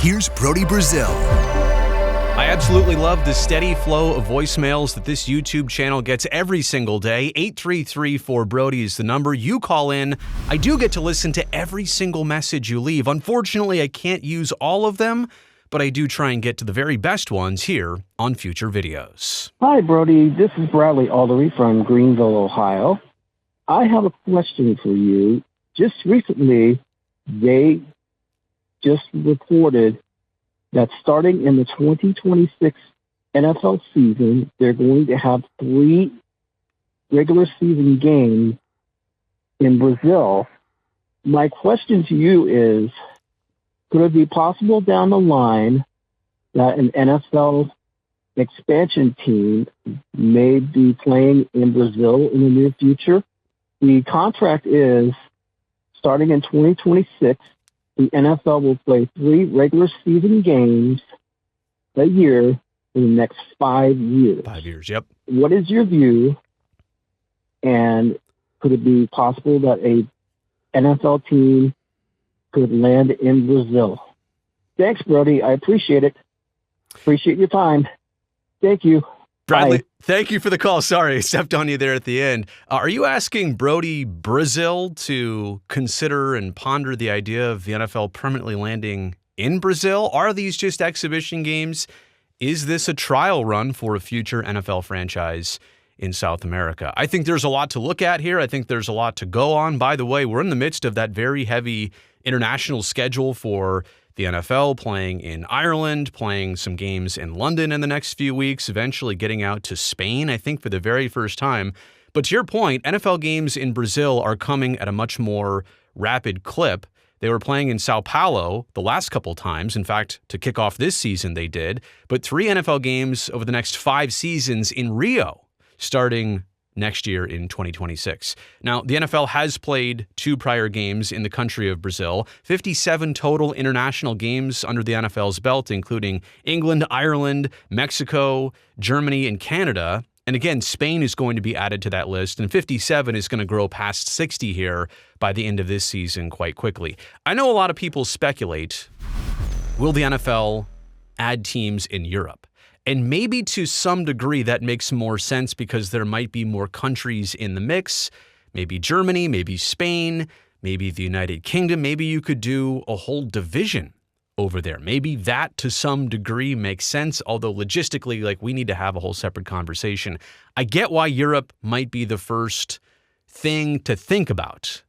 here's Brody Brazil. I absolutely love the steady flow of voicemails that this YouTube channel gets every single day. 833-4-BRODY is the number. You call in. I do get to listen to every single message you leave. Unfortunately, I can't use all of them, but I do try and get to the very best ones here on future videos. Hi, Brody. This is Bradley Aldery from Greenville, Ohio. I have a question for you. Just recently, they just reported that starting in the 2026 NFL season, they're going to have 3 regular season games in Brazil. My question to you is, could it be possible down the line that an NFL expansion team may be playing in Brazil in the near future? The contract is starting in 2026. The NFL will play 3 regular season games a year for the next 5 years. 5 years, yep. What is your view? And could it be possible that a NFL team could land in Brazil? Thanks, Brody. I appreciate it. Appreciate your time. Thank you. Bradley, Bye. Thank you for the call. Sorry, I stepped on you there at the end. Are you asking Brody Brazil to consider and ponder the idea of the NFL permanently landing in Brazil? Are these just exhibition games? Is this a trial run for a future NFL franchise in South America? I think there's a lot to look at here. I think there's a lot to go on. By the way, we're in the midst of that very heavy international schedule for the NFL, playing in Ireland, playing some games in London in the next few weeks, eventually getting out to Spain, I think, for the very first time. But to your point, NFL games in Brazil are coming at a much more rapid clip. They were playing in Sao Paulo the last couple times. In fact, to kick off this season, they did. But 3 NFL games over the next 5 seasons in Rio, starting next year in 2026. Now, the NFL has played 2 prior games in the country of Brazil, 57 total international games under the NFL's belt, including England, Ireland, Mexico, Germany, and Canada. And again, Spain is going to be added to that list, and 57 is going to grow past 60 here by the end of this season quite quickly. I know a lot of people speculate, will the NFL add teams in Europe? And maybe to some degree that makes more sense because there might be more countries in the mix. Maybe Germany, maybe Spain, maybe the United Kingdom. Maybe you could do a whole division over there. Maybe that to some degree makes sense, although logistically, we need to have a whole separate conversation. I get why Europe might be the first thing to think about.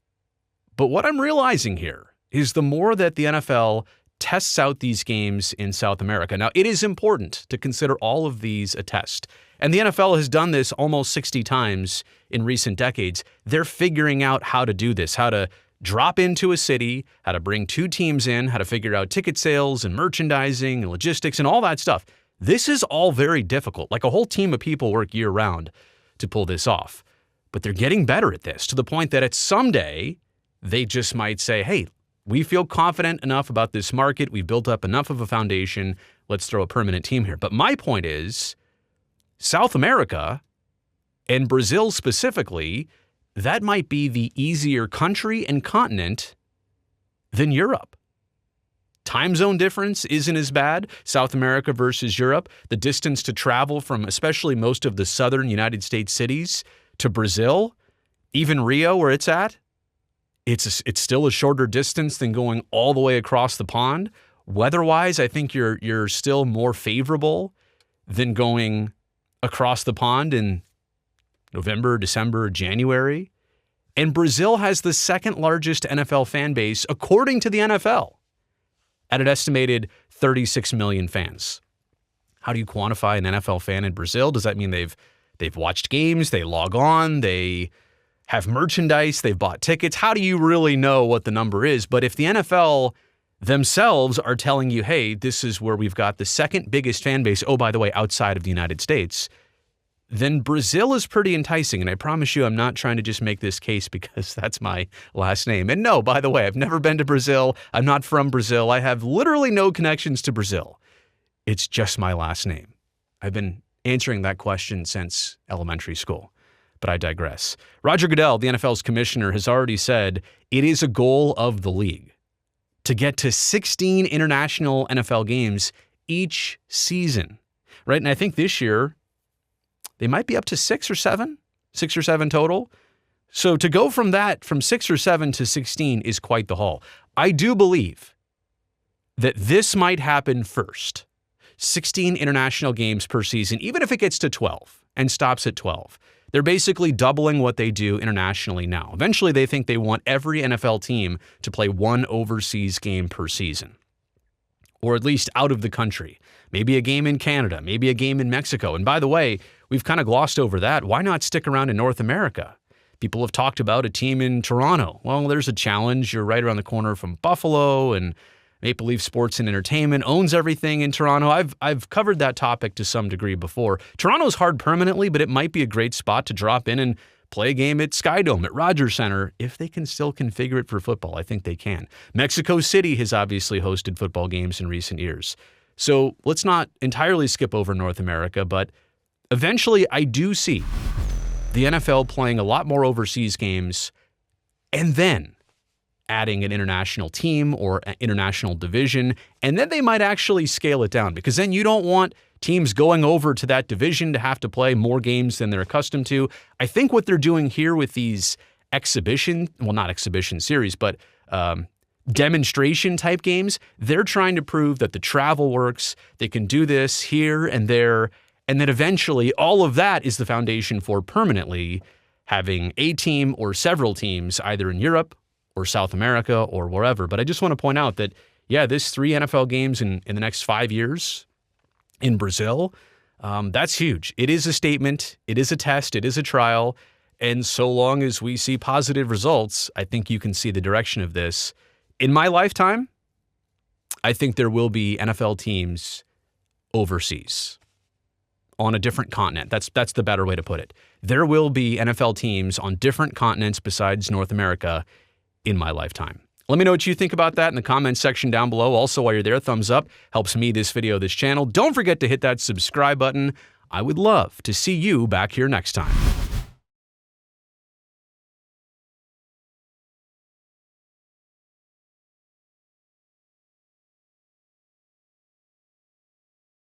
But what I'm realizing here is the more that the NFL tests out these games in South America. Now, it is important to consider all of these a test. And the NFL has done this almost 60 times in recent decades. They're figuring out how to do this, how to drop into a city, how to bring 2 teams in, how to figure out ticket sales and merchandising and logistics and all that stuff. This is all very difficult. A whole team of people work year-round to pull this off. But they're getting better at this to the point that someday they just might say, hey, we feel confident enough about this market. We've built up enough of a foundation. Let's throw a permanent team here. But my point is, South America, and Brazil specifically, that might be the easier country and continent than Europe. Time zone difference isn't as bad. South America versus Europe. The distance to travel from especially most of the southern United States cities to Brazil, even Rio where it's at, it's still a shorter distance than going all the way across the pond. Weather-wise, I think you're still more favorable than going across the pond in November, December, January. And Brazil has the second largest NFL fan base, according to the NFL, at an estimated 36 million fans. How do you quantify an NFL fan in Brazil? Does that mean they've watched games, they log on, they have merchandise, they've bought tickets? How do you really know what the number is? But if the NFL themselves are telling you, hey, this is where we've got the second biggest fan base, oh, by the way, outside of the United States, then Brazil is pretty enticing. And I promise you, I'm not trying to just make this case because that's my last name. And no, by the way, I've never been to Brazil. I'm not from Brazil. I have literally no connections to Brazil. It's just my last name. I've been answering that question since elementary school. But I digress. Roger Goodell, the NFL's commissioner, has already said it is a goal of the league to get to 16 international NFL games each season, right? And I think this year they might be up to 6 or 7 total. So to go from 6 or 7 to 16 is quite the haul. I do believe that this might happen first. 16 international games per season, even if it gets to 12 and stops at 12. They're basically doubling what they do internationally now. Eventually, they think they want every NFL team to play one overseas game per season, or at least out of the country. Maybe a game in Canada, maybe a game in Mexico. And by the way, we've kind of glossed over that. Why not stick around in North America? People have talked about a team in Toronto. Well, there's a challenge. You're right around the corner from Buffalo, and Maple Leaf Sports and Entertainment owns everything in Toronto. I've covered that topic to some degree before. Toronto's hard permanently, but it might be a great spot to drop in and play a game at Skydome, at Rogers Center, if they can still configure it for football. I think they can. Mexico City has obviously hosted football games in recent years. So let's not entirely skip over North America, but eventually I do see the NFL playing a lot more overseas games and then adding an international team or an international division, and then they might actually scale it down, because then you don't want teams going over to that division to have to play more games than they're accustomed to. I think what they're doing here with these not exhibition series, but demonstration type games, they're trying to prove that the travel works, they can do this here and there, and then eventually all of that is the foundation for permanently having a team or several teams either in Europe or South America or wherever. But I just want to point out that, this 3 NFL games in the next 5 years in Brazil, that's huge. It is a statement. It is a test. It is a trial. And so long as we see positive results, I think you can see the direction of this. In my lifetime, I think there will be NFL teams overseas on a different continent. That's the better way to put it. There will be NFL teams on different continents besides North America in my lifetime. Let me know what you think about that in the comments section down below. Also, while you're there, thumbs up helps me, this video, this channel. Don't forget to hit that subscribe button. I would love to see you back here next time.